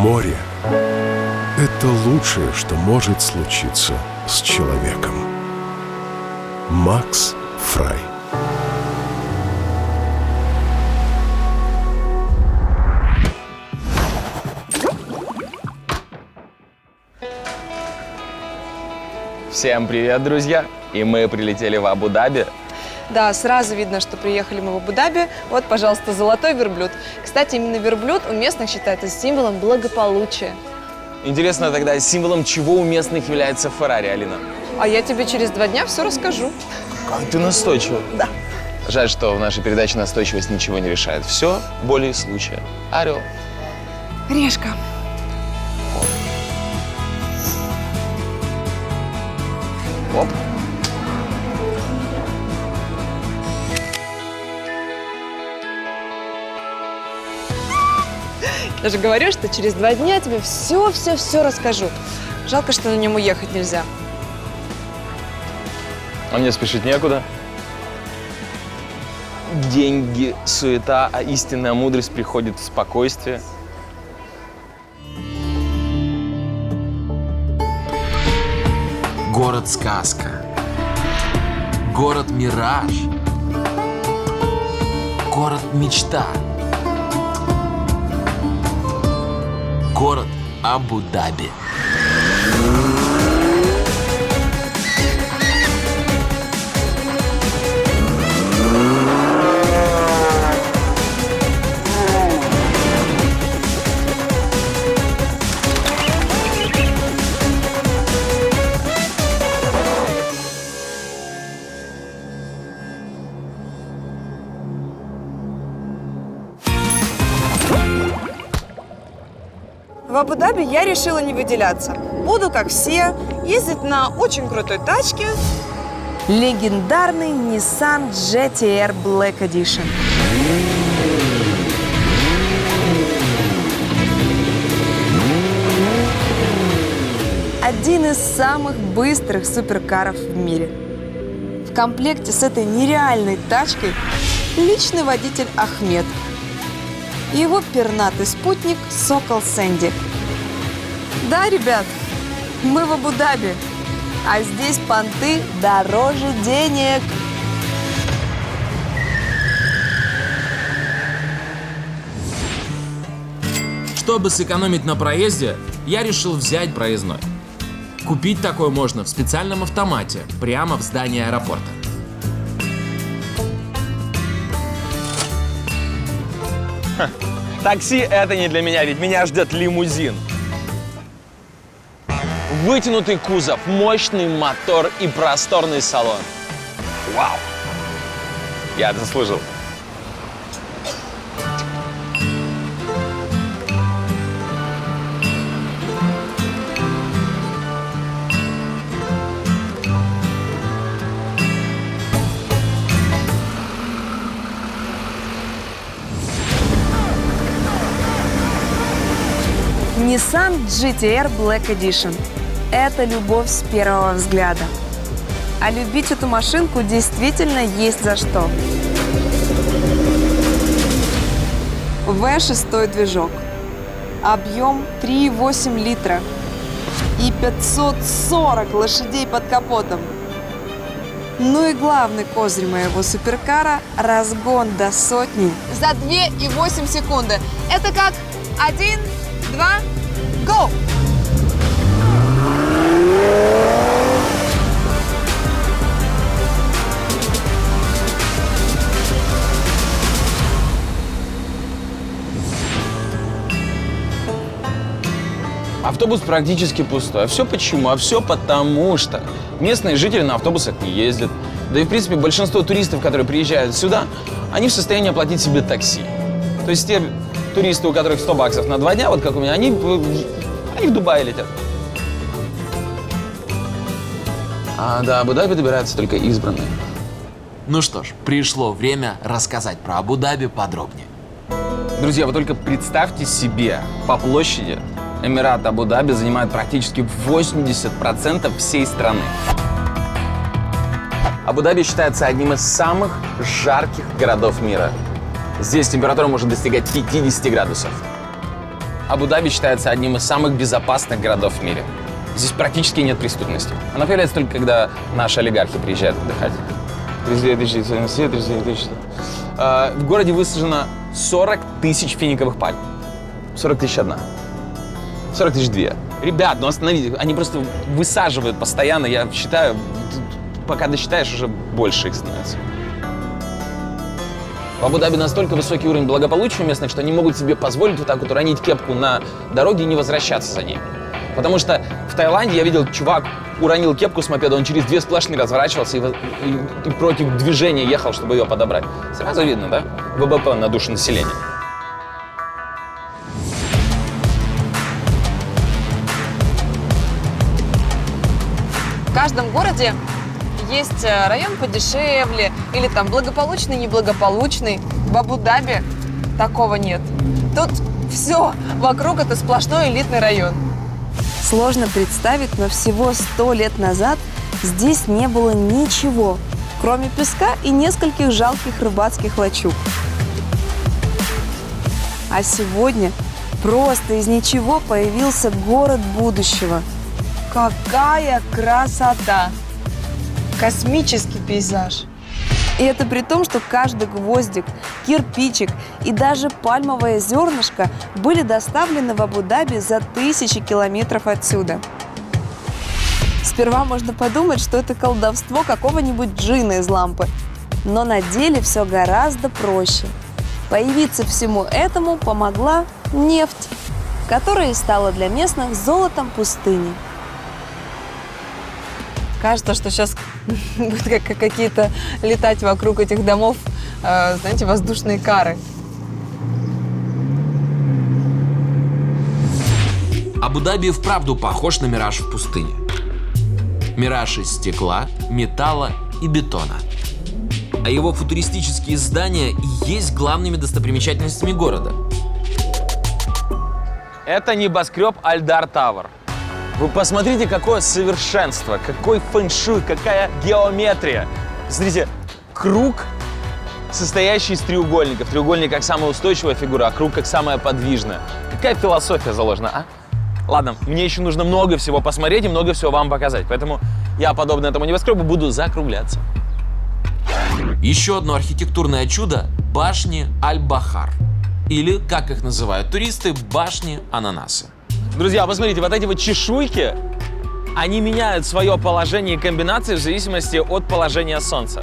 Море – это лучшее, что может случиться с человеком. Макс Фрай. Всем привет, друзья! И мы прилетели в Абу-Даби. Да, сразу видно, что приехали мы в Абу-Даби. Вот, пожалуйста, золотой верблюд. Кстати, именно верблюд у местных считается символом благополучия. Интересно тогда, символом чего у местных является Феррари, Алина? А я тебе через 2 дня все расскажу. Как ты настойчива. Да. Жаль, что в нашей передаче настойчивость ничего не решает. Все более случая. Орел. Решка. Оп. Я же говорю, что через 2 дня я тебе все расскажу. Жалко, что на нем уехать нельзя. А мне спешить некуда. Деньги, суета, а истинная мудрость приходит в спокойствие. Город-сказка. Город-мираж. Город-мечта. Город Абу-Даби. В Абу-Даби я решила не выделяться. Буду, как все, ездить на очень крутой тачке. Легендарный Nissan GT-R Black Edition. Один из самых быстрых суперкаров в мире. В комплекте с этой нереальной тачкой личный водитель Ахмед и его пернатый спутник Сокол Сэнди. Да, ребят, мы в Абу-Даби, а здесь понты дороже денег. Чтобы сэкономить на проезде, я решил взять проездной. Купить такой можно в специальном автомате, прямо в здании аэропорта. Такси – это не для меня, ведь меня ждет лимузин. Вытянутый кузов, мощный мотор и просторный салон. Вау! Я это заслужил. Nissan GT-R Black Edition. Это любовь с первого взгляда. А любить эту машинку действительно есть за что. V6 движок. Объем 3,8 литра. И 540 лошадей под капотом. Ну и главный козырь моего суперкара – разгон до 100 за 2,8 секунды. Это как 1, 2, go! Автобус практически пустой. А все почему? А все потому что местные жители на автобусах не ездят. Да и, в принципе, большинство туристов, которые приезжают сюда, они в состоянии оплатить себе такси. То есть те туристы, у которых 100 баксов на 2 дня, вот как у меня, они в Дубай летят. А до Абу-Даби добираются только избранные. Ну что ж, пришло время рассказать про Абу-Даби подробнее. Друзья, вы только представьте себе, по площади Эмират Абу-Даби занимает практически 80% всей страны. Абу-Даби считается одним из самых жарких городов мира. Здесь температура может достигать 50 градусов. Абу-Даби считается одним из самых безопасных городов в мире. Здесь практически нет преступности. Она появляется только, когда наши олигархи приезжают отдыхать. 39 тысяч. В городе высажено 40 тысяч финиковых пальм. 40 тысяч одна. 40 тысяч две. Ребят, ну остановитесь. Они просто высаживают постоянно. Я считаю, пока досчитаешь, уже больше их становится. В Абу-Даби настолько высокий уровень благополучия местных, что они могут себе позволить вот так вот уронить кепку на дороге и не возвращаться за ней. Потому что в Таиланде я видел, чувак уронил кепку с мопеда, он через 2 сплошные разворачивался и против движения ехал, чтобы ее подобрать. Сразу видно, да? ВВП на душу населения. В каждом городе есть район подешевле или там благополучный, неблагополучный. В Абу-Даби такого нет. Тут все вокруг это сплошной элитный район. Сложно представить, но всего 100 лет назад здесь не было ничего, кроме песка и нескольких жалких рыбацких лачуг. А сегодня просто из ничего появился город будущего. Какая красота! Космический пейзаж. И это при том, что каждый гвоздик, кирпичик и даже пальмовое зернышко были доставлены в Абу-Даби за 1000 километров отсюда. Сперва можно подумать, что это колдовство какого-нибудь джинна из лампы. Но на деле все гораздо проще. Появиться всему этому помогла нефть, которая и стала для местных золотом пустыни. Кажется, что сейчас будут какие-то летать вокруг этих домов, знаете, воздушные кары. Абу-Даби и вправду похож на мираж в пустыне. Мираж из стекла, металла и бетона. А его футуристические здания и есть главными достопримечательностями города. Это небоскреб Альдар Тауэр. Вы посмотрите, какое совершенство, какой фэншуй, какая геометрия. Смотрите, круг, состоящий из треугольников. Треугольник как самая устойчивая фигура, а круг как самая подвижная. Какая философия заложена, а? Ладно, мне еще нужно много всего посмотреть и много всего вам показать. Поэтому я, подобно этому небоскребу, буду закругляться. Еще одно архитектурное чудо – башни Аль-Бахар. Или, как их называют туристы, башни ананасы. Друзья, посмотрите, вот эти вот чешуйки, они меняют свое положение и комбинации в зависимости от положения солнца.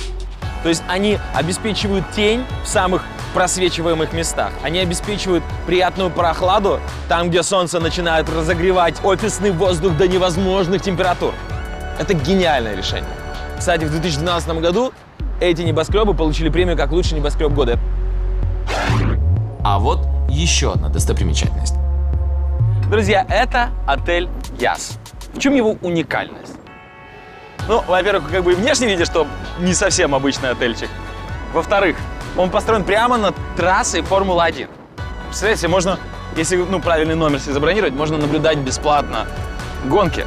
То есть они обеспечивают тень в самых просвечиваемых местах. Они обеспечивают приятную прохладу там, где солнце начинает разогревать офисный воздух до невозможных температур. Это гениальное решение. Кстати, в 2012 году эти небоскребы получили премию как лучший небоскреб года. А вот еще одна достопримечательность. Друзья, это отель Яс. В чем его уникальность? Ну, во-первых, как бы внешне видишь, что не совсем обычный отельчик. Во-вторых, он построен прямо над трассой Формулы-1. Представляете, можно, если правильный номер себе забронировать, можно наблюдать бесплатно гонки.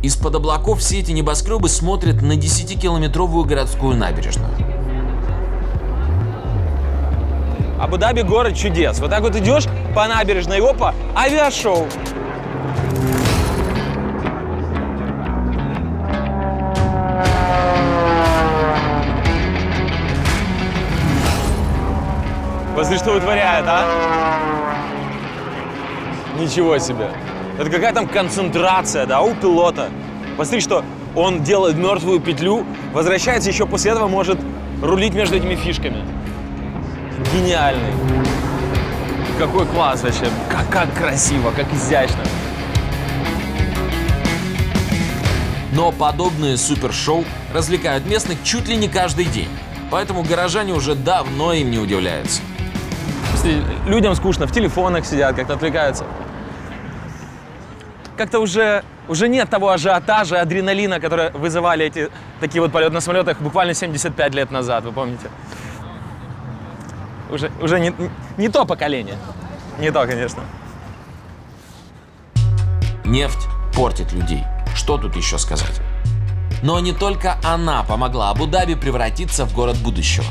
Из-под облаков все эти небоскребы смотрят на 10-километровую городскую набережную. Абу-Даби – город чудес. Вот так вот идешь по набережной, опа, авиашоу. Посмотри, что вытворяет, а? Ничего себе. Это какая там концентрация, да, у пилота. Посмотри, что он делает мертвую петлю, возвращается еще после этого, может рулить между этими фишками. Гениальный. Какой класс вообще. Как красиво, как изящно. Но подобные супершоу развлекают местных чуть ли не каждый день. Поэтому горожане уже давно им не удивляются. Людям скучно, в телефонах сидят, как-то отвлекаются. Как-то уже нет того ажиотажа, адреналина, который вызывали эти такие вот полеты на самолетах буквально 75 лет назад, вы помните? Уже не то поколение. Не то, конечно. Нефть портит людей. Что тут еще сказать? Но не только она помогла Абу-Даби превратиться в город будущего.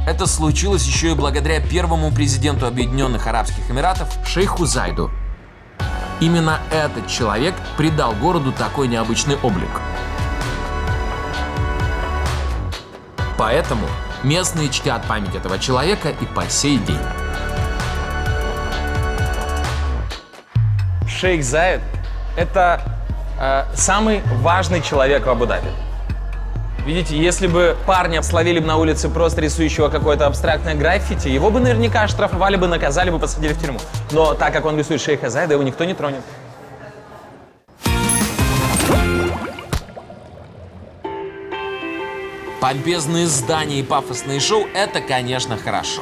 Это случилось еще и благодаря первому президенту Объединенных Арабских Эмиратов шейху Зайду. Именно этот человек придал городу такой необычный облик. Поэтому местные чтят память этого человека и по сей день. Шейх Заид – это самый важный человек в Абу-Даби. Видите, если бы парня словили бы на улице просто рисующего какое-то абстрактное граффити, его бы наверняка оштрафовали бы, наказали бы, посадили в тюрьму. Но так как он рисует шейха Заида, его никто не тронет. Помпезные здания и пафосные шоу – это, конечно, хорошо.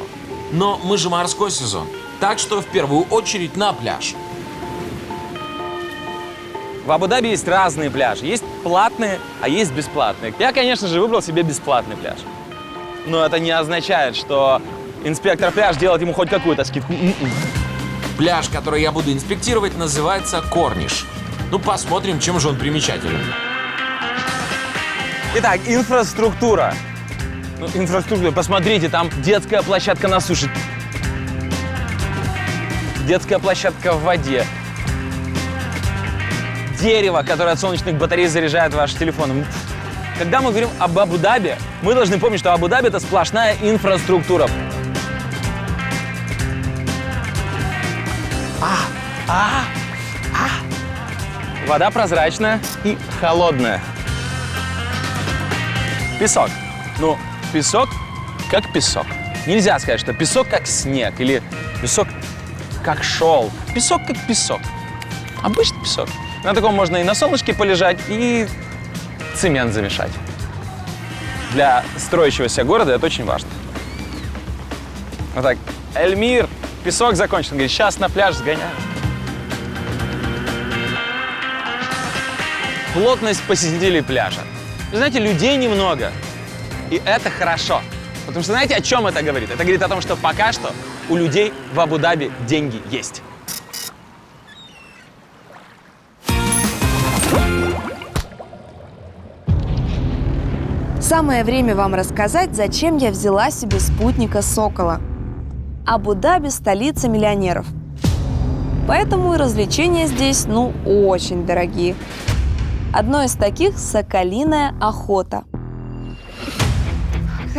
Но мы же морской сезон, так что в первую очередь на пляж. В Абу-Даби есть разные пляжи. Есть платные, а есть бесплатные. Я, конечно же, выбрал себе бесплатный пляж. Но это не означает, что инспектор пляж делает ему хоть какую-то скидку. Пляж, который я буду инспектировать, называется Корниш. Ну, посмотрим, чем же он примечателен. Итак, инфраструктура. Инфраструктура, посмотрите, там детская площадка на суше. Детская площадка в воде. Дерево, которое от солнечных батарей заряжает ваш телефон. Когда мы говорим об Абу-Даби, мы должны помнить, что Абу-Даби – это сплошная инфраструктура. Вода прозрачная и холодная. Песок. Ну, песок как песок. Нельзя сказать, что песок как снег или песок как шелк. Песок как песок. Обычный песок. На таком можно и на солнышке полежать, и цемент замешать. Для строящегося города это очень важно. Вот так. Эльмир, песок закончен. Говорит, сейчас на пляж сгоняю. Плотность посетителей пляжа. Вы знаете, людей немного. И это хорошо. Потому что знаете, о чем это говорит? Это говорит о том, что пока что у людей в Абу-Даби деньги есть. Самое время вам рассказать, зачем я взяла себе спутника Сокола. Абу-Даби – столица миллионеров. Поэтому и развлечения здесь, очень дорогие. Одно из таких – соколиная охота.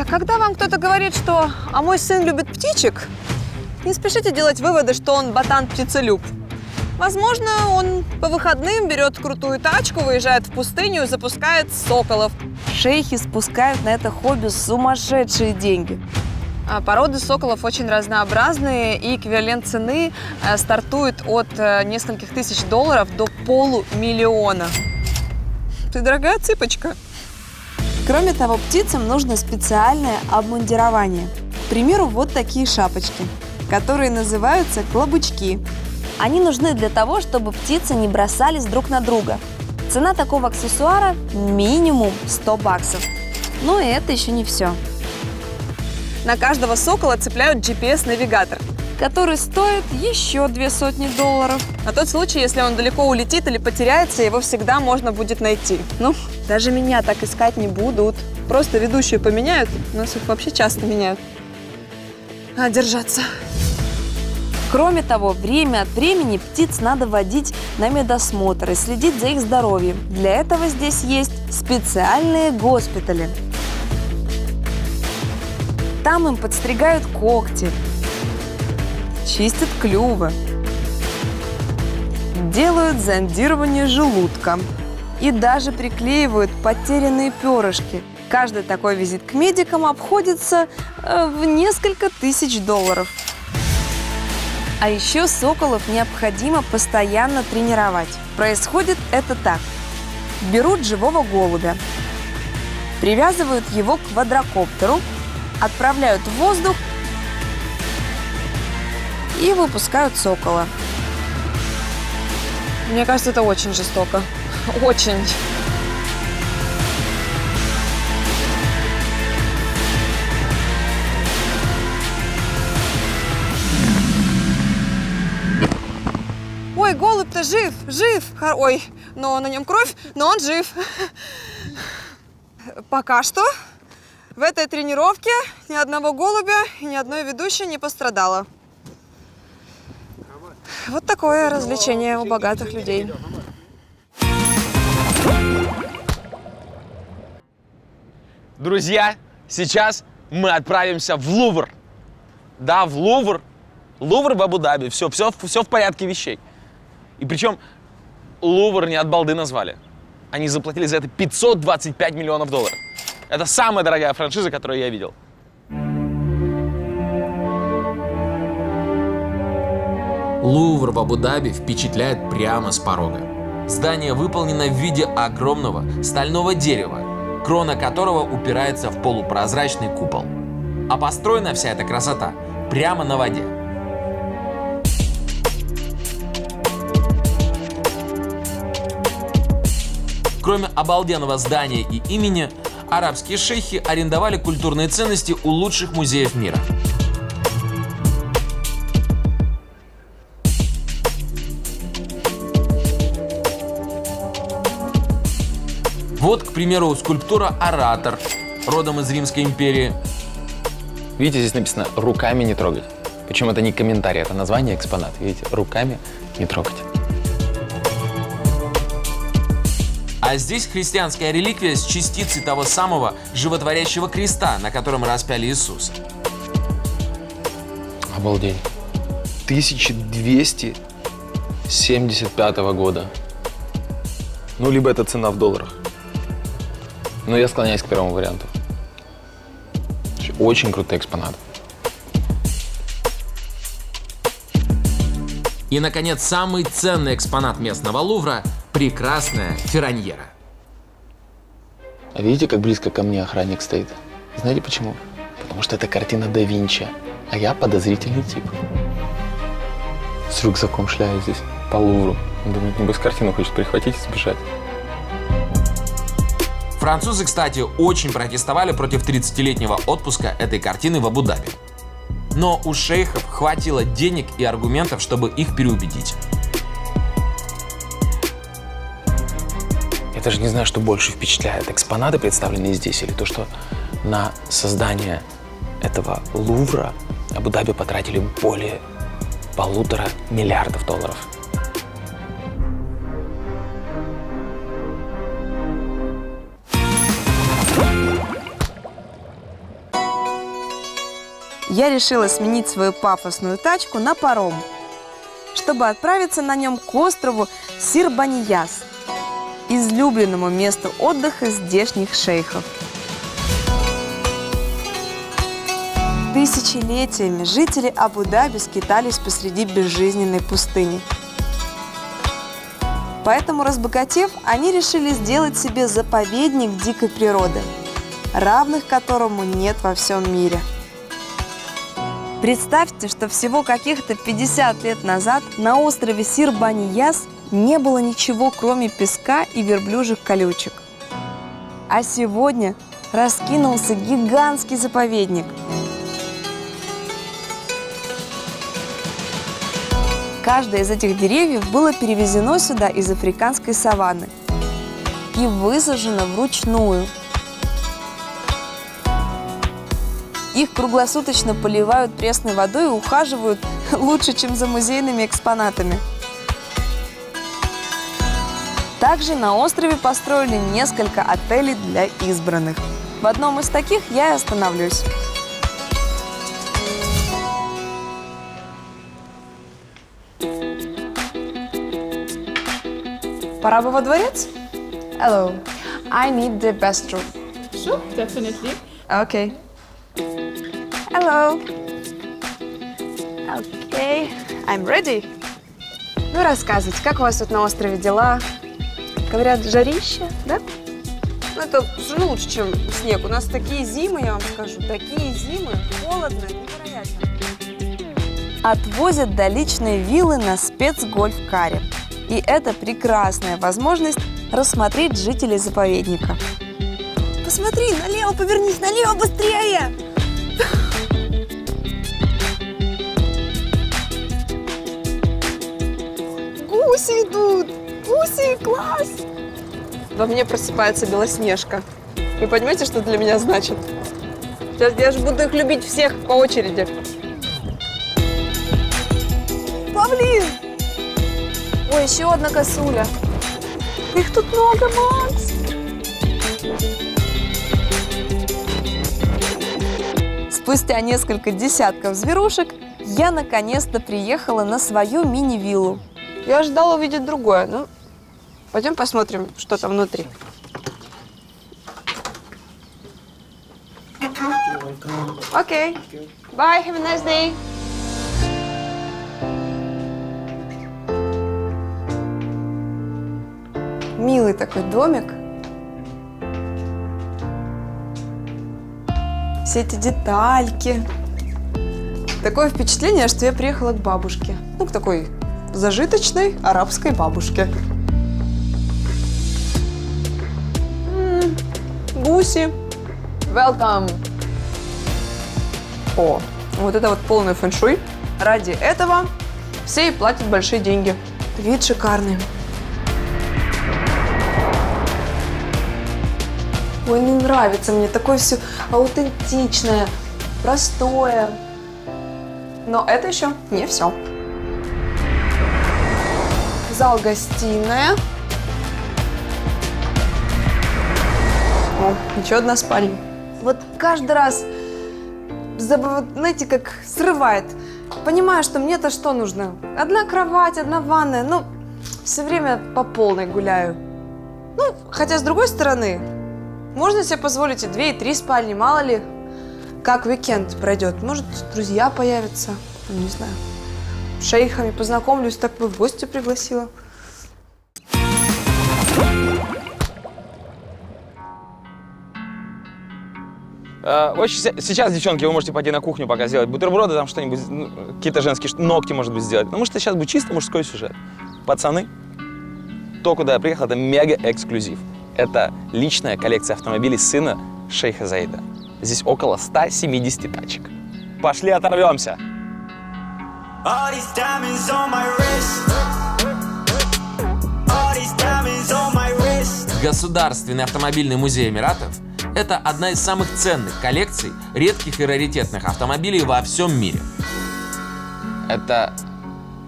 Когда вам кто-то говорит, что «а мой сын любит птичек», не спешите делать выводы, что он ботан-птицелюб. Возможно, он по выходным берет крутую тачку, выезжает в пустыню и запускает соколов. Шейхи спускают на это хобби сумасшедшие деньги. Породы соколов очень разнообразные, и эквивалент цены стартует от нескольких тысяч долларов до $500 000. Ты дорогая цыпочка. Кроме того, птицам нужно специальное обмундирование. К примеру, вот такие шапочки, которые называются клобучки. Они нужны для того, чтобы птицы не бросались друг на друга. Цена такого аксессуара минимум $100. Но и это еще не все. На каждого сокола цепляют GPS-навигатор, который стоит еще $200. На тот случай, если он далеко улетит или потеряется, его всегда можно будет найти. Даже меня так искать не будут. Просто ведущую поменяют. У нас их вообще часто меняют. Держаться. Кроме того, время от времени птиц надо водить на медосмотр и следить за их здоровьем. Для этого здесь есть специальные госпитали. Там им подстригают когти, чистят клювы, делают зондирование желудка и даже приклеивают потерянные перышки. Каждый такой визит к медикам обходится в несколько тысяч $1000. А еще соколов необходимо постоянно тренировать. Происходит это так. Берут живого голубя, привязывают его к квадрокоптеру, отправляют в воздух и выпускают сокола. Мне кажется, это очень жестоко. Очень. Ой, голубь-то жив, жив. Ой, но на нем кровь, но он жив. Пока что. В этой тренировке ни одного голубя и ни одной ведущей не пострадало. Вот такое развлечение у богатых людей. Друзья, сейчас мы отправимся в Лувр. Да, в Лувр. Лувр в Абу-Даби. Все в порядке вещей. И причем Лувр не от балды назвали. Они заплатили за это 525 миллионов долларов. Это самая дорогая франшиза, которую я видел. Лувр в Абу-Даби впечатляет прямо с порога. Здание выполнено в виде огромного стального дерева, крона которого упирается в полупрозрачный купол. А построена вся эта красота прямо на воде. Кроме обалденного здания и имени, арабские шейхи арендовали культурные ценности у лучших музеев мира. Вот, к примеру, скульптура «Оратор», родом из Римской империи. Видите, здесь написано «руками не трогать». Причем это не комментарий, это название экспоната. Видите, руками не трогать. А здесь христианская реликвия с частицей того самого животворящего креста, на котором распяли Иисуса. Обалдеть. 1275 года. Ну, либо это цена в долларах. Но я склоняюсь к первому варианту. Очень крутой экспонат. И, наконец, самый ценный экспонат местного Лувра – прекрасная ферраньера. А видите, как близко ко мне охранник стоит? Знаете почему? Потому что это картина да Винчи, а я подозрительный тип. С рюкзаком шляю здесь по Лувру. Думаю, небось картину хочет прихватить и сбежать. Французы, кстати, очень протестовали против 30-летнего отпуска этой картины в Абу-Даби. Но у шейхов хватило денег и аргументов, чтобы их переубедить. Я даже не знаю, что больше впечатляет. Экспонаты, представленные здесь, или то, что на создание этого Лувра Абу-Даби потратили более 1,5 миллиарда долларов. Я решила сменить свою пафосную тачку на паром, чтобы отправиться на нем к острову Сир-Банияс, излюбленному месту отдыха здешних шейхов. Тысячелетиями жители Абу-Даби скитались посреди безжизненной пустыни. Поэтому, разбогатев, они решили сделать себе заповедник дикой природы, равных которому нет во всем мире. Представьте, что всего каких-то 50 лет назад на острове Сир-Банияс не было ничего, кроме песка и верблюжьих колючек. А сегодня раскинулся гигантский заповедник. Каждое из этих деревьев было перевезено сюда из африканской саванны и высажено вручную. Их круглосуточно поливают пресной водой и ухаживают лучше, чем за музейными экспонатами. Также на острове построили несколько отелей для избранных. В одном из таких я и остановлюсь. Пора бы во дворец? Hello, I need the best room. Sure, definitely. Окей. Hello. Okay, I'm ready. Ну, рассказывайте, как у вас тут на острове дела? Говорят, жарище, да? Ну, это все равно лучше, чем снег. У нас такие зимы, я вам скажу, такие зимы, холодно, невероятно. Отвозят до личной виллы на спецгольф-каре. И это прекрасная возможность рассмотреть жителей заповедника. Посмотри, налево повернись, налево быстрее! Гуси идут! Гуси, класс! Во мне просыпается Белоснежка. Вы понимаете, что это для меня значит? Сейчас я же буду их любить всех по очереди. Павлин! Ой, еще одна косуля. Их тут много, Макс. Спустя несколько десятков зверушек я наконец-то приехала на свою мини-виллу. Я ожидала увидеть другое. Ну, пойдем посмотрим, что там внутри. Окей. Bye, have a nice day. Милый такой домик. Все эти детальки. Такое впечатление, что я приехала к бабушке. Ну, к такой зажиточной арабской бабушке. Гуси. Welcome. О, вот это вот полный фэншуй. Ради этого все и платят большие деньги. Вид шикарный. Ой, не нравится мне. Такое все аутентичное, простое. Но это еще не все. Зал-гостиная. О, еще одна спальня. Вот каждый раз, знаете, как срывает. Понимаю, что мне-то что нужно? Одна кровать, одна ванная. Ну, все время по полной гуляю. Ну, хотя, с другой стороны, можно себе позволить и 2, и 3 спальни, мало ли, как уикенд пройдет. Может, друзья появятся, не знаю, с шейхами познакомлюсь, так бы в гости пригласила. В общем, сейчас, девчонки, вы можете пойти на кухню пока сделать бутерброды, там что-нибудь, какие-то женские ногти, может быть, сделать. Потому что сейчас будет чисто мужской сюжет. Пацаны, то, куда я приехал, это мега-эксклюзив. Это личная коллекция автомобилей сына шейха Заида. Здесь около 170 тачек. Пошли оторвемся. Государственный автомобильный музей Эмиратов – это одна из самых ценных коллекций редких и раритетных автомобилей во всем мире. Это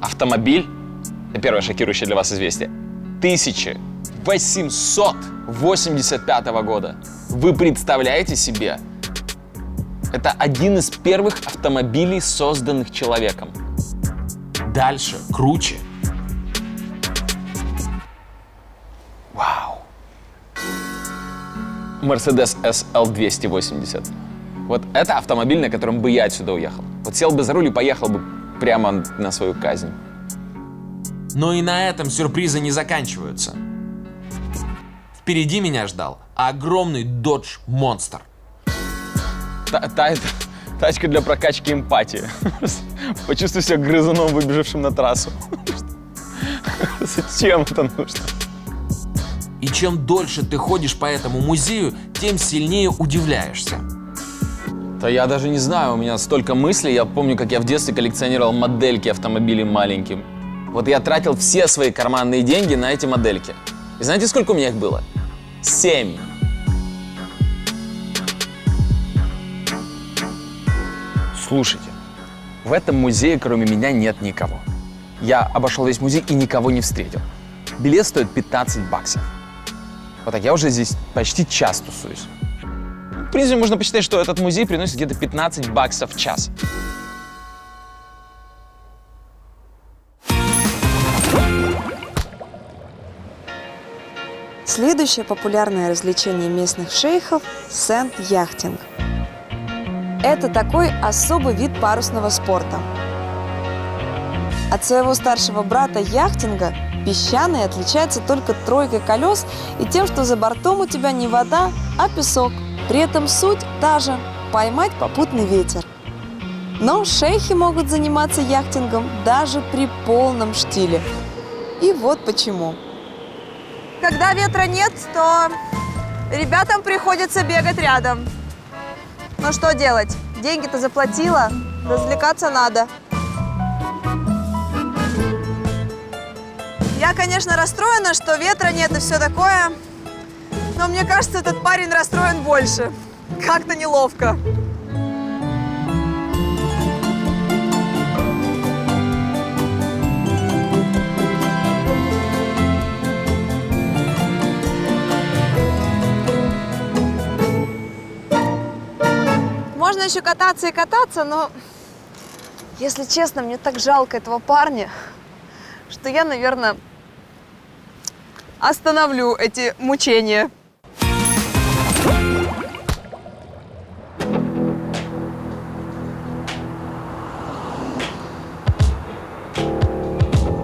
автомобиль, первое шокирующее для вас известие, 1885 года. Вы представляете себе? Это один из первых автомобилей, созданных человеком. Дальше круче. Вау! Mercedes SL 280. Вот это автомобиль, на котором бы я отсюда уехал. Вот сел бы за руль и поехал бы прямо на свою казнь. Но и на этом сюрпризы не заканчиваются. Впереди меня ждал огромный Dodge Monster. Тачка для прокачки эмпатии. Почувствуй себя грызуном, выбежавшим на трассу. Зачем это нужно? И чем дольше ты ходишь по этому музею, тем сильнее удивляешься. Да я даже не знаю, у меня столько мыслей. Я помню, как я в детстве коллекционировал модельки автомобилей маленьким. Вот я тратил все свои карманные деньги на эти модельки. И знаете, сколько у меня их было? 7. Слушайте, в этом музее кроме меня нет никого. Я обошел весь музей и никого не встретил. Билет стоит 15 баксов. Вот так, я уже здесь почти час тусуюсь. В принципе, можно посчитать, что этот музей приносит где-то 15 баксов в час. Следующее популярное развлечение местных шейхов – сэнд-яхтинг. Это такой особый вид парусного спорта. От своего старшего брата яхтинга песчаный отличается только тройкой колес и тем, что за бортом у тебя не вода, а песок. При этом суть та же – поймать попутный ветер. Но шейхи могут заниматься яхтингом даже при полном штиле. И вот почему. Когда ветра нет, то ребятам приходится бегать рядом. Ну что делать? Деньги-то заплатила, развлекаться надо. Я, конечно, расстроена, что ветра нет и все такое, но мне кажется, этот парень расстроен больше. Как-то неловко. еще кататься и кататься, но, если честно, мне так жалко этого парня, что я, наверное, остановлю эти мучения.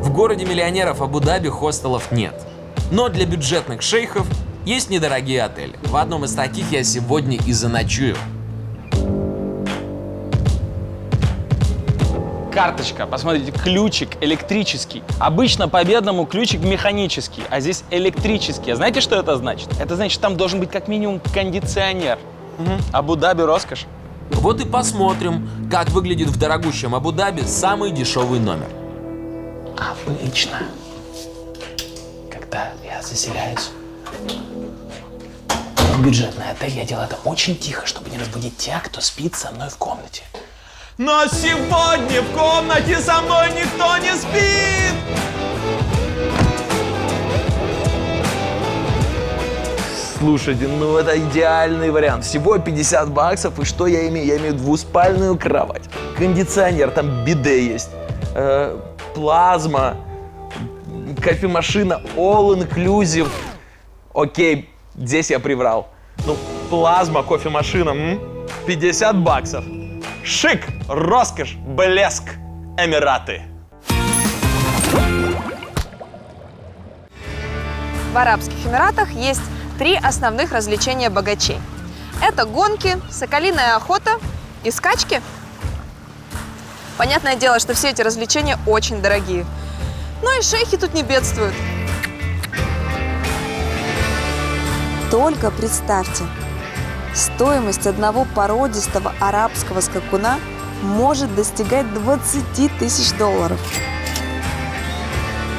В городе миллионеров Абу-Даби хостелов нет. Но для бюджетных шейхов есть недорогие отели. В одном из таких я сегодня и заночую. Карточка, посмотрите, ключик электрический. Обычно по-бедному ключик механический, а здесь электрический. А знаете, что это значит? Это значит, что там должен быть как минимум кондиционер. Абу-Даби роскошь. Вот и посмотрим, как выглядит в дорогущем Абу-Даби самый дешевый номер. Обычно, когда я заселяюсь в бюджетный отель, я делаю это очень тихо, чтобы не разбудить тех, кто спит со мной в комнате. Но сегодня в комнате со мной никто не спит! Слушайте, ну это идеальный вариант. Всего 50 баксов, и что я имею? Я имею двуспальную кровать, кондиционер, там биде есть, плазма, кофемашина, all inclusive. Окей, здесь я приврал. Ну, плазма, кофемашина, 50 баксов. Шик, роскошь, блеск, Эмираты. В Арабских Эмиратах есть 3 основных развлечения богачей. Это гонки, соколиная охота и скачки. Понятное дело, что все эти развлечения очень дорогие. Ну и шейхи тут не бедствуют. Только представьте, стоимость одного породистого арабского скакуна может достигать 20 тысяч долларов.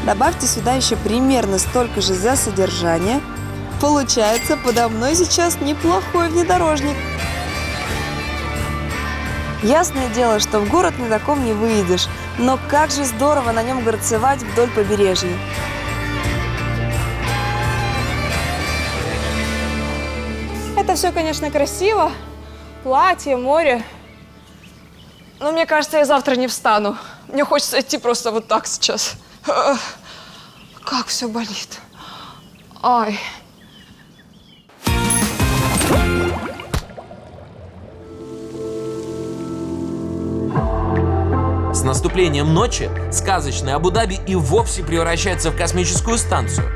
Добавьте сюда еще примерно столько же за содержание. Получается, подо мной сейчас неплохой внедорожник. Ясное дело, что в город на таком не выедешь, но как же здорово на нем горцевать вдоль побережья. Это все, конечно, красиво. Платье, море. Но мне кажется, я завтра не встану. Мне хочется идти просто вот так сейчас. Как все болит. Ай. С наступлением ночи сказочный Абу-Даби и вовсе превращается в космическую станцию.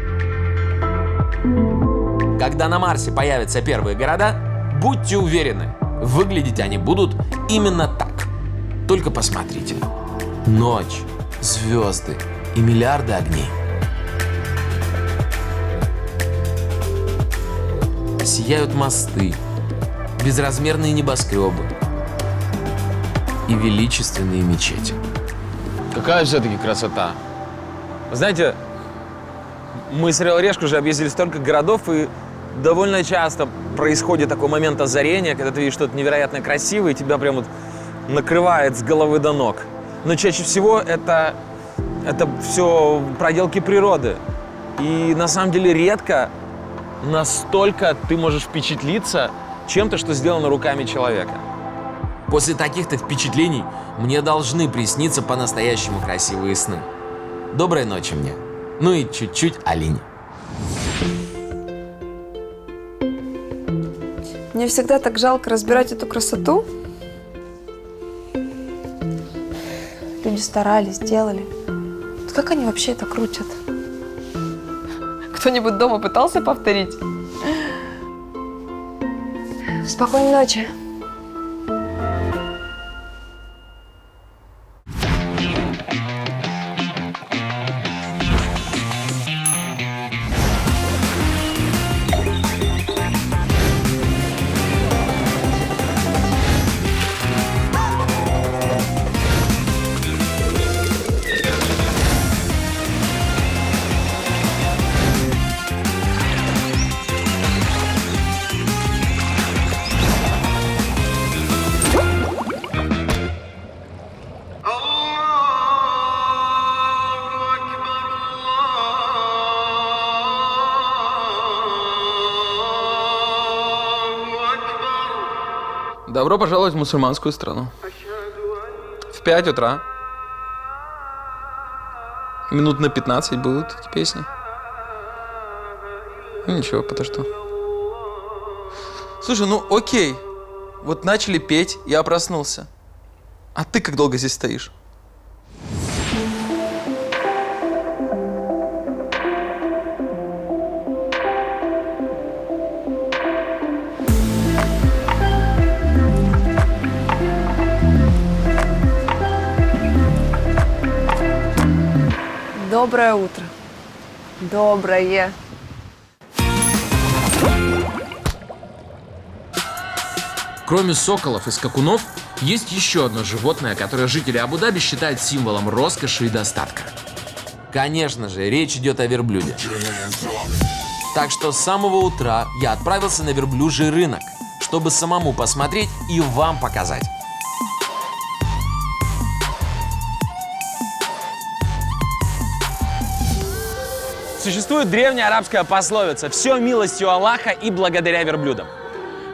Когда на Марсе появятся первые города, будьте уверены, выглядеть они будут именно так. Только посмотрите. Ночь, звезды и миллиарды огней. Сияют мосты, безразмерные небоскребы и величественные мечети. Какая все-таки красота. Вы знаете, мы с Орел и Решкой уже объездили столько городов, и довольно часто происходит такой момент озарения, когда ты видишь что-то невероятно красивое, и тебя прям вот накрывает с головы до ног. Но чаще всего это все проделки природы. И на самом деле редко настолько ты можешь впечатлиться чем-то, что сделано руками человека. После таких-то впечатлений мне должны присниться по-настоящему красивые сны. Доброй ночи мне. Ну и чуть-чуть Алине. Мне всегда так жалко разбирать эту красоту. Люди старались, делали. Вот как они вообще это крутят? Кто-нибудь дома пытался повторить? Спокойной ночи. Добро пожаловать в мусульманскую страну. В 5 утра. Минут на 15 будут эти песни. Ну ничего, подожду. Слушай, ну окей. Вот начали петь, я проснулся. А ты как долго здесь стоишь? Доброе утро. Доброе. Кроме соколов и скакунов, есть еще одно животное, которое жители Абу-Даби считают символом роскоши и достатка. Конечно же, речь идет о верблюде. Так что с самого утра я отправился на верблюжий рынок, чтобы самому посмотреть и вам показать. Существует древняя арабская пословица «Все милостью Аллаха и благодаря верблюдам».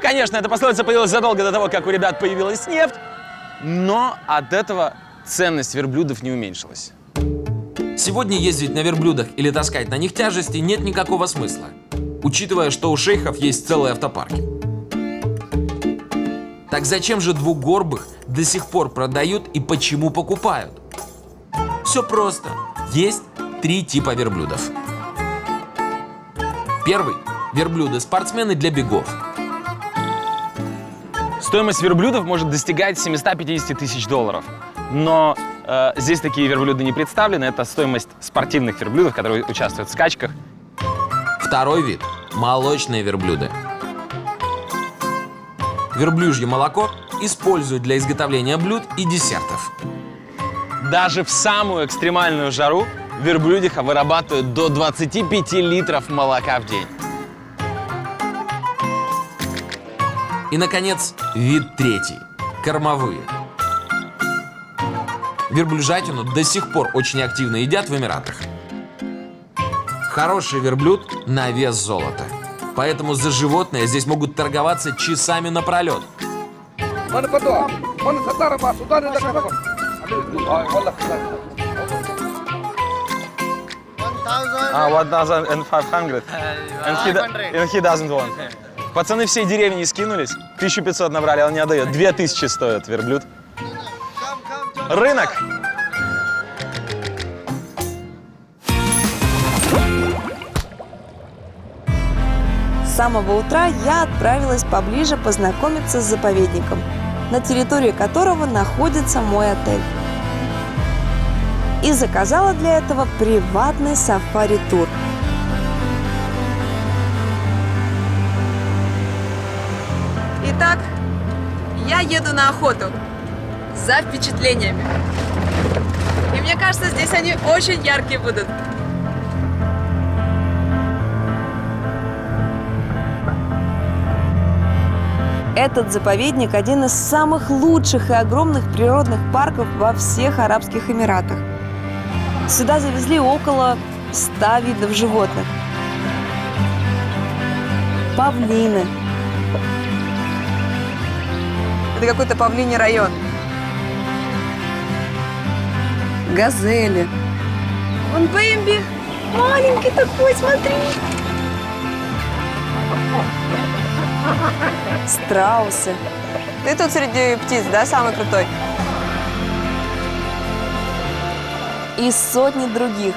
Конечно, эта пословица появилась задолго до того, как у ребят появилась нефть, но от этого ценность верблюдов не уменьшилась. Сегодня ездить на верблюдах или таскать на них тяжести нет никакого смысла, учитывая, что у шейхов есть целые автопарки. Так зачем же двугорбых до сих пор продают и почему покупают? Все просто. Есть 3 типа верблюдов. Первый – верблюды-спортсмены для бегов. Стоимость верблюдов может достигать 750 тысяч долларов. Но здесь такие верблюды не представлены. Это стоимость спортивных верблюдов, которые участвуют в скачках. Второй вид – молочные верблюды. Верблюжье молоко используют для изготовления блюд и десертов. Даже в самую экстремальную жару верблюдиха вырабатывают до 25 литров молока в день. И, наконец, вид третий – кормовые. Верблюжатину до сих пор очень активно едят в Эмиратах. Хороший верблюд на вес золота. Поэтому за животное здесь могут торговаться часами напролет. 1500. And he doesn't want. Пацаны всей деревни скинулись, 1500 набрали, а он не отдает. 2000 стоит верблюд. Рынок! С самого утра я отправилась поближе познакомиться с заповедником, на территории которого находится мой отель. И заказала для этого приватный сафари-тур. Итак, я еду на охоту за впечатлениями. И мне кажется, здесь они очень яркие будут. Этот заповедник – один из самых лучших и огромных природных парков во всех Арабских Эмиратах. Сюда завезли около 100 видов животных. Павлины. Это какой-то павлиний район. Газели. Вон Бэмби. Маленький такой, смотри. Страусы. Ты тут среди птиц, да, самый крутой? И сотни других.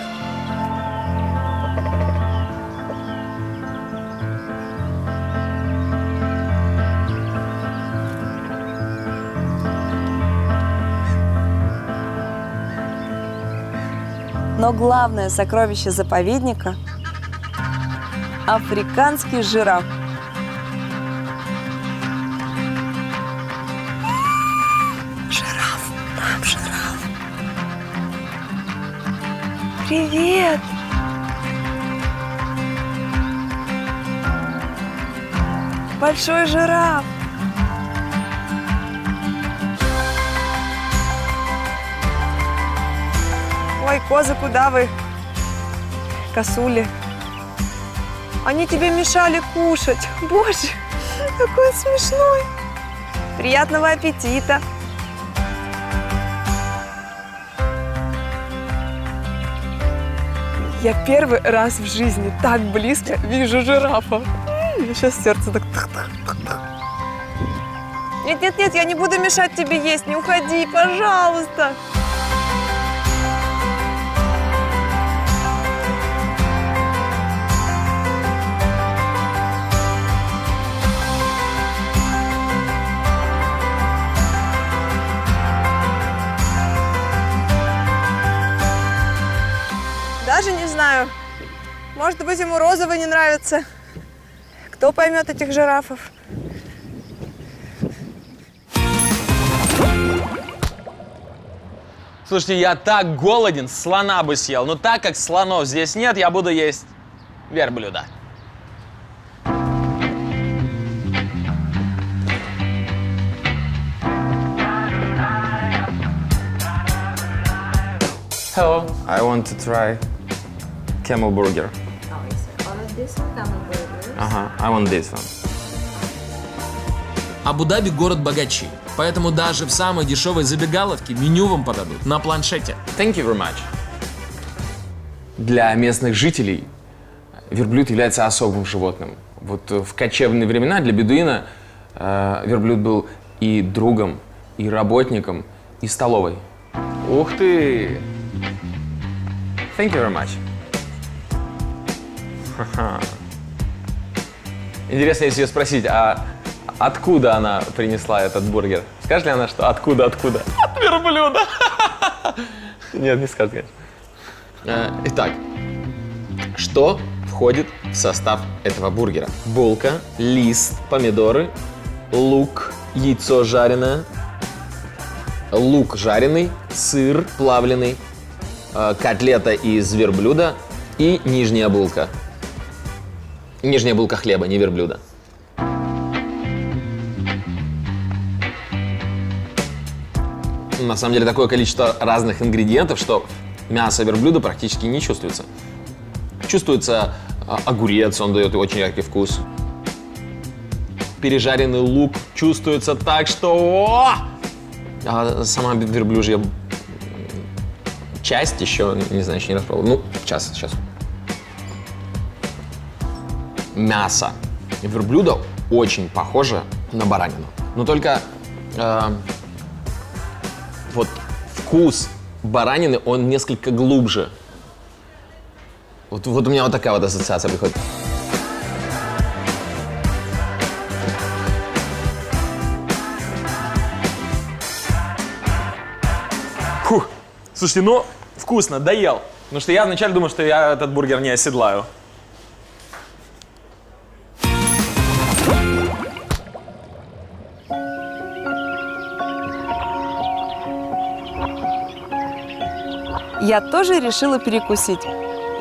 Но главное сокровище заповедника – африканский жираф. Жираф. Привет! Большой жираф! Ой, козы, куда вы? Косули. Они тебе мешали кушать. Боже, какой он смешной. Приятного аппетита. Я первый раз в жизни так близко вижу жирафа. Сейчас сердце так... Нет, я не буду мешать тебе есть. Не уходи, пожалуйста. Даже не знаю. Может быть, ему розовый не нравится. Кто поймет этих жирафов? Слушайте, я так голоден, слона бы съел. Но так как слонов здесь нет, я буду есть верблюда. Hello, I want to try camel burger. Oh, is it one of these camel burgers? I want this one. Абу-Даби – город богачей, поэтому даже в самой дешевой забегаловке меню вам подадут на планшете. Thank you very much. Для местных жителей верблюд является особым животным. Вот в кочевные времена для бедуина верблюд был и другом, и работником, и столовой. Ух ты! Thank you very much. Ха-ха. Интересно, если ее спросить, а откуда она принесла этот бургер? Скажет ли она, что откуда? От верблюда. Нет, не скажет, конечно. Итак, что входит в состав этого бургера? Булка, лист, помидоры, лук, яйцо жареное, лук жареный, сыр плавленый, котлета из верблюда и нижняя булка. Нижняя булка хлеба, не верблюда. На самом деле такое количество разных ингредиентов, что мясо верблюда практически не чувствуется. Чувствуется огурец, он дает очень яркий вкус. Пережаренный лук чувствуется так, что... А сама верблюжья часть еще, не знаю, еще не распробовал. Ну, сейчас. Мясо верблюда очень похоже на баранину. Но только вот вкус баранины, он несколько глубже. Вот у меня вот такая вот ассоциация приходит. Фух. Слушайте, ну, вкусно, доел. Потому что я вначале думал, что я этот бургер не оседлаю. Я тоже решила перекусить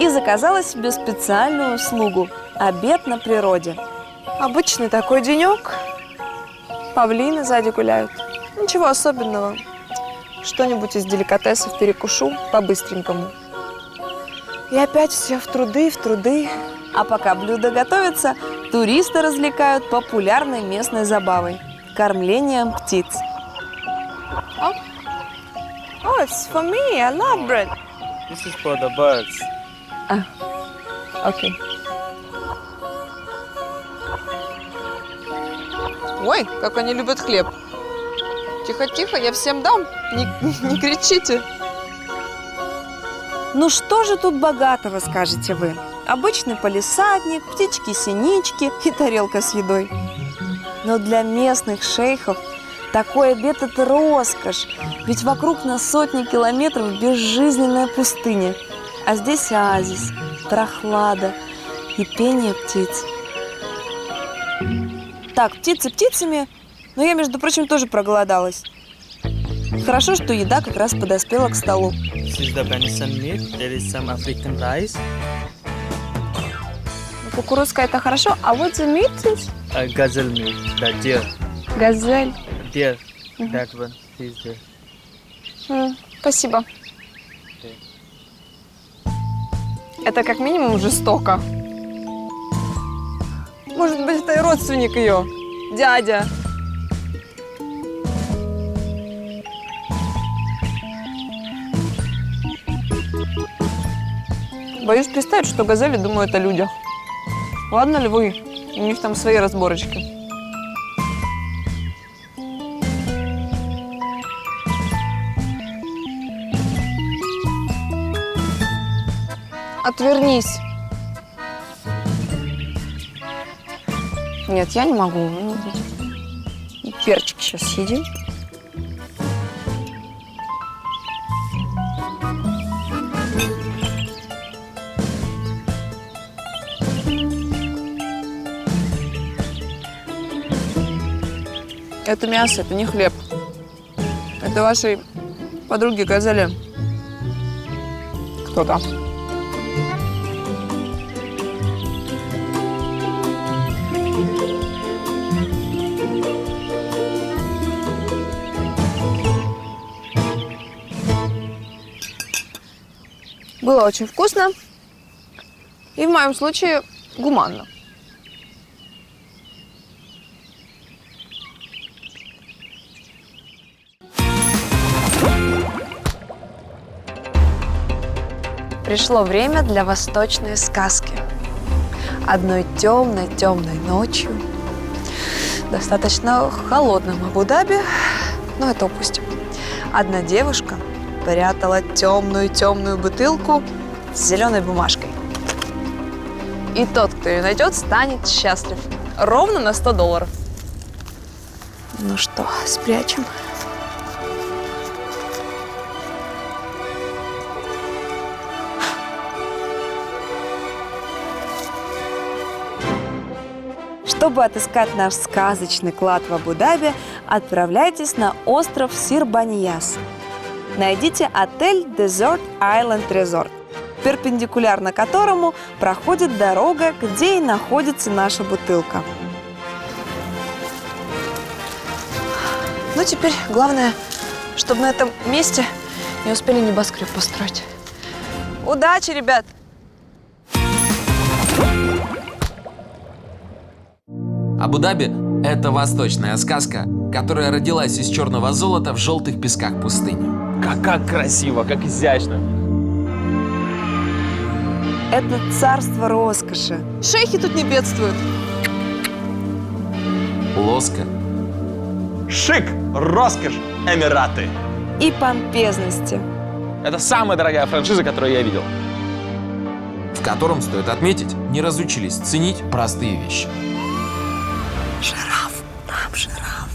и заказала себе специальную услугу – обед на природе. Обычный такой денек. Павлины сзади гуляют. Ничего особенного. Что-нибудь из деликатесов перекушу по-быстренькому. И опять все в труды. А пока блюдо готовится, туристы развлекают популярной местной забавой – кормлением птиц. Oh, it's for me. I love bread. This is for the birds. Окей. Ой, как они любят хлеб. Тихо, я всем дам. Не кричите. Ну что же тут богатого, скажете вы? Обычный палисадник, птички-синички и тарелка с едой. Но для местных шейхов такой обед – это роскошь, ведь вокруг на сотни километров безжизненная пустыня, а здесь оазис, прохлада и пение птиц. Так, птицы птицами, но я, между прочим, тоже проголодалась. Хорошо, что еда как раз подоспела к столу. This is the venison meat. There is some African rice. Кукурузка – это хорошо. А вот the meat is? Gazelle meat. The deer. Газель. Deer. That one is there. Спасибо. Это как минимум жестоко. Может быть, это и родственник ее, дядя. Боюсь представить, что газели думают о людях. Ладно, львы, у них там свои разборочки. Отвернись. Нет, я не могу. Перчик сейчас съедим. Это мясо, это не хлеб. Это вашей подруги Газели. Кто-то. Было очень вкусно. И в моем случае гуманно. Пришло время для восточной сказки. Одной темной ночью, достаточно холодном Абу-Даби, но это упустим. Одна девушка прятала темную бутылку с зеленой бумажкой. И тот, кто ее найдет, станет счастлив. Ровно на $100. Ну что, спрячем? Чтобы отыскать наш сказочный клад в Абу-Даби, отправляйтесь на остров Сир-Банияс. Найдите отель Desert Island Resort, перпендикулярно которому проходит дорога, где и находится наша бутылка. Ну, теперь главное, чтобы на этом месте не успели небоскреб построить. Удачи, ребят! Абу-Даби – это восточная сказка, которая родилась из черного золота в желтых песках пустыни. Как красиво, как изящно. Это царство роскоши. Шейхи тут не бедствуют. Лоска, Шик, роскошь, Эмираты. И помпезности. Это самая дорогая франшиза, которую я видел. в котором, стоит отметить, не разучились ценить простые вещи. Жираф, там жираф.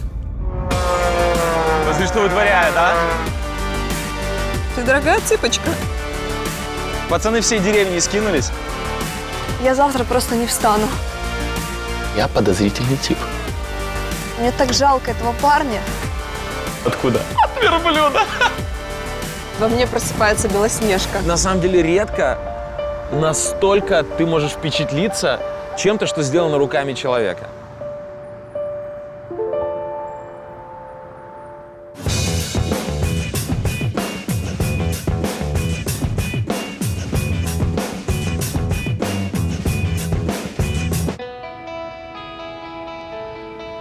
Смотри, что вытворяет, а? Ты дорогая цыпочка. Пацаны всей деревни скинулись. Я завтра просто не встану. Я подозрительный тип. Мне так жалко этого парня. Откуда? От верблюда. Во мне просыпается Белоснежка. На самом деле редко настолько ты можешь впечатлиться чем-то, что сделано руками человека.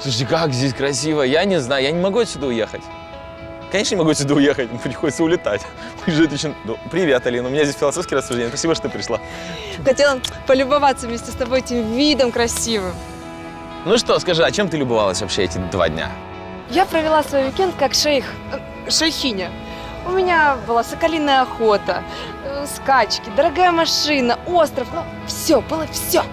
Слушайте, как здесь красиво. Я не знаю, я не могу отсюда уехать. Конечно, не могу отсюда уехать, приходится улетать. Привет, Алина, у меня здесь философские рассуждения. Спасибо, что ты пришла. Хотела полюбоваться вместе с тобой этим видом красивым. Ну что, скажи, а чем ты любовалась вообще эти 2 дня? Я провела свой уикенд как шейхиня. У меня была соколиная охота, скачки, дорогая машина, остров. Ну, все, было все.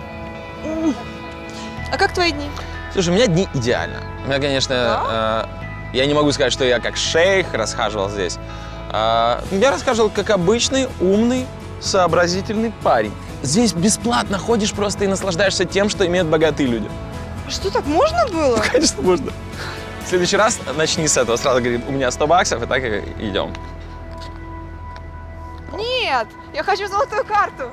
А как твои дни? Слушай, у меня дни идеально. У меня, конечно, я не могу сказать, что я как шейх расхаживал здесь. Я расхаживал как обычный, умный, сообразительный парень. Здесь бесплатно ходишь просто и наслаждаешься тем, что имеют богатые люди. Что, так можно было? Конечно, можно. В следующий раз начни с этого. Сразу говорит, у меня $100, и так и идем. Нет, я хочу золотую карту.